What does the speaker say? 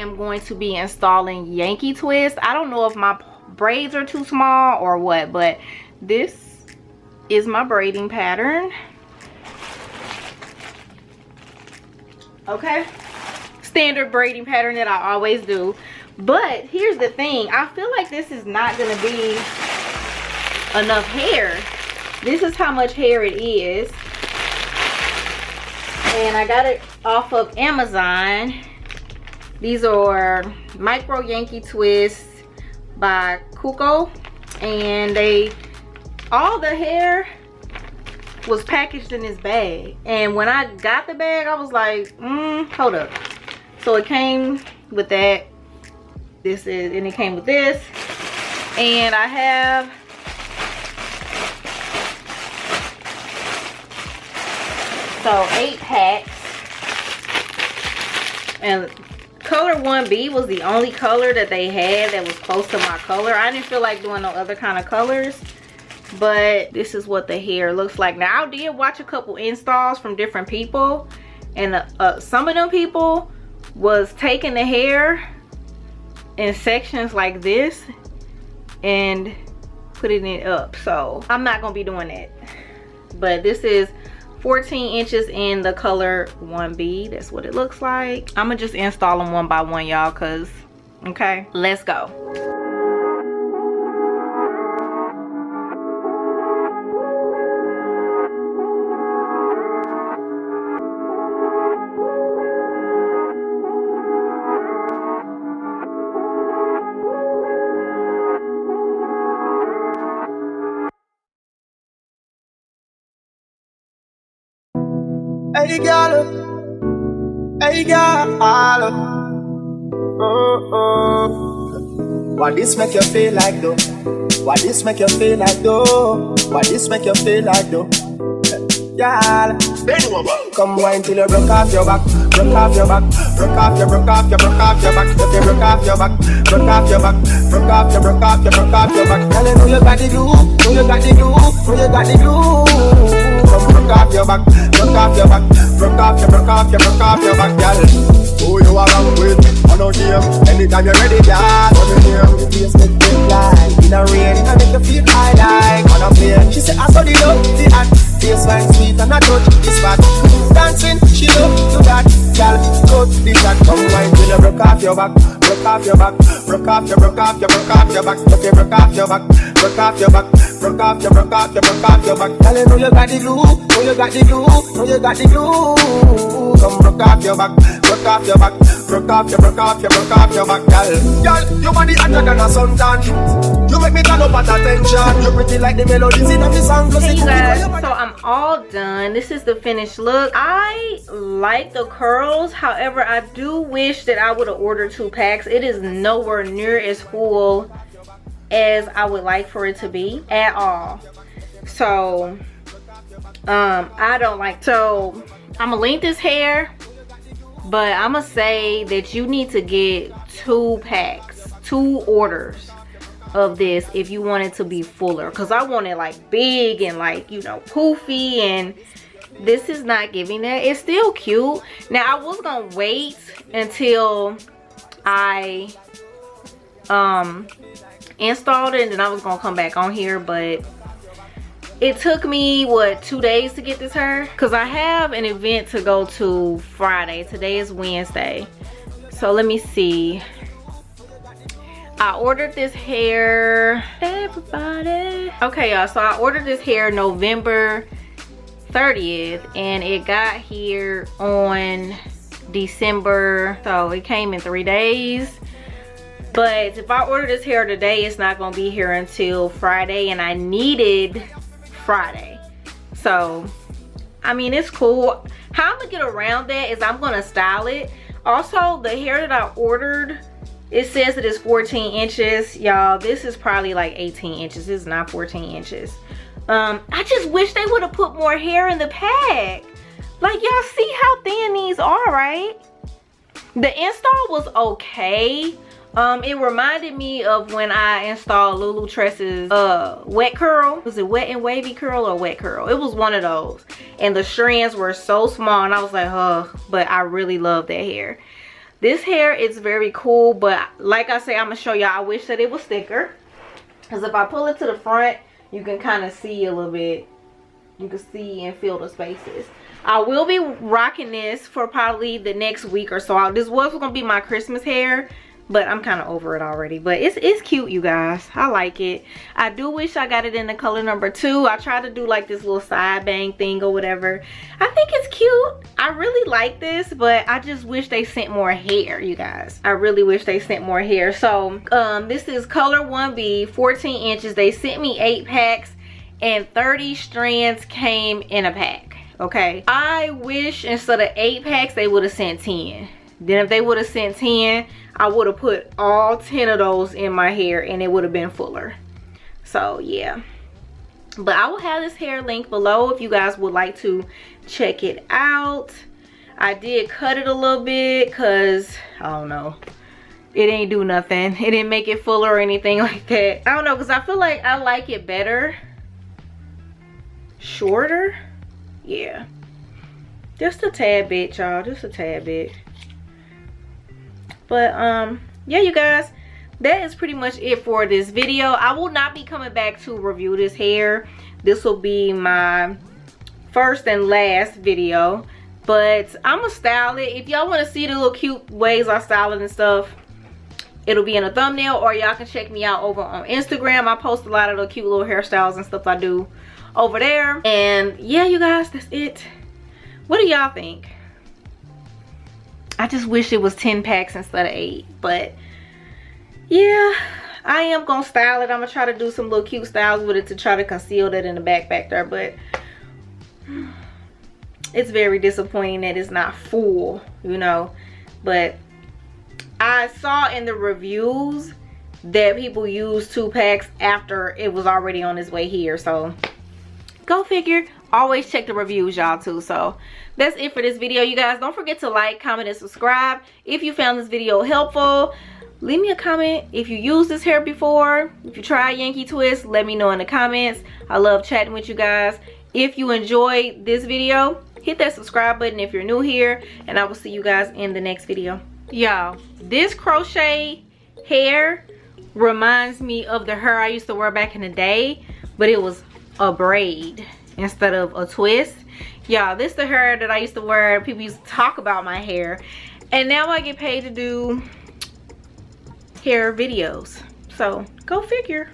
am going to be installing Yankee twist. I don't know if my braids are too small or what, but this is my braiding pattern. Okay, standard braiding pattern that I always do. But here's the thing, I feel like this is not gonna be enough hair. This is how much hair it is, and I got it off of Amazon. These are micro Yankee twists by Kuko, and all the hair was packaged in this bag, and when I got the bag I was like, hold up. So it came with that, and it came with this, and I have so 8 packs, and color 1B was the only color that they had that was close to my color. I didn't feel like doing no other kind of colors, but this is what the hair looks like. Now I did watch a couple installs from different people, and some of them people was taking the hair in sections like this and putting it up. So I'm not gonna be doing that, but this is 14 inches in the color 1B. That's what it looks like. I'm gonna just install them one by one, y'all, cause okay, let's go. Hey girl, what this make you feel like though? What this make you feel like though? What this make you feel like though? Girl, come wine till you broke off your back, broke off your back, broke off your back, if you broke off your back, broke off your back, broke off your back. Girl, you know you got the glue, know you got the glue, know you got the glue. Come broke off your back, broke off your back, broke off your back, girl. Who you around with? I know them. Anytime you're ready, girl, on the name. The face make me fly in a rain, I make you feel high like on a plane. She said I saw the love, the act, face fine, sweet and I touch this fat. Dancing, she love to that, girl. Go to the shot, come wine till you broke off your back, broke off your back, broke off your back. Okay, broke off your back, broke off your back, broke off your back. Girl, you know you got the glue, know you got the glue, know you got the glue. Come broke off your back, broke off your back, broke off your back, girl. Girl, your body hotter than a suntan. You make me turn up at attention. You pretty like the melodies in the song. Hey you guys, so I'm all done. This is the finished look. I like the curls, however I do wish that I would have ordered 2 packs. It is nowhere near as full as I would like for it to be at all. So I don't like, so I'm gonna link this hair, but I'm gonna say that you need to get 2 packs, 2 orders of this if you want it to be fuller, because I want it like big and like, you know, poofy, and this is not giving that. It's still cute. Now I was gonna wait until I installed it and then I was gonna come back on here, but it took me what, 2 days to get this hair, because I have an event to go to Friday. Today is Wednesday, so let me see. I ordered this hair, everybody. Okay y'all, so I ordered this hair November 30th and it got here on December, so it came in 3 days. But if I order this hair today, it's not gonna be here until Friday, and I needed Friday. So I mean, it's cool. How I'm gonna get around that is I'm gonna style it. Also, the hair that I ordered, it says it is 14 inches. Y'all, this is probably like 18 inches. This is not 14 inches. I just wish they would have put more hair in the pack. Like, y'all see how thin these are, right? The install was okay. It reminded me of when I installed Lulu Tress's wet curl. Was it wet and wavy curl or wet curl? It was one of those. And the strands were so small and I was like, but I really love that hair. This hair is very cool, but like I say, I'm gonna show y'all, I wish that it was thicker, because if I pull it to the front, you can kind of see a little bit. You can see and feel the spaces. I will be rocking this for probably the next week or so. This was gonna be my Christmas hair, but I'm kind of over it already. But it's cute, you guys. I like it. I do wish I got it in the color number 2. I tried to do like this little side bang thing or whatever. I think it's cute. I really like this, but I just wish they sent more hair, you guys. I really wish they sent more hair. So this is color 1B, 14 inches. They sent me 8 packs and 30 strands came in a pack. Okay, I wish instead of 8 packs they would have sent 10. Then if they would have sent 10, I would have put all 10 of those in my hair and it would have been fuller. So yeah, but I will have this hair link below if you guys would like to check it out. I did cut it a little bit because I don't know, it ain't do nothing. It didn't make it fuller or anything like that. I don't know, because I feel like I like it better shorter. Yeah, just a tad bit, y'all, just a tad bit. But yeah, you guys, that is pretty much it for this video. I will not be coming back to review this hair. This will be my first and last video, but I'm gonna style it. If y'all want to see the little cute ways I style it and stuff, it'll be in a thumbnail, or y'all can check me out over on Instagram. I post a lot of the cute little hairstyles and stuff I do over there. And yeah, you guys, that's it. What do y'all think? I just wish it was 10 packs instead of 8, but yeah, I am gonna style it. I'm gonna try to do some little cute styles with it to try to conceal that in the back there, but it's very disappointing that it's not full, you know. But I saw in the reviews that people use 2 packs after it was already on its way here, so go figure. Always check the reviews, y'all, too. So that's it for this video, you guys. Don't forget to like, comment, and subscribe if you found this video helpful. Leave me a comment if you used this hair before. If you tried Yankee twist, let me know in the comments. I love chatting with you guys. If you enjoyed this video, hit that subscribe button if you're new here, and I will see you guys in the next video. Y'all, this crochet hair reminds me of the hair I used to wear back in the day, but it was a braid instead of a twist. Y'all, this is the hair that I used to wear. People used to talk about my hair, and now I get paid to do hair videos. So go figure.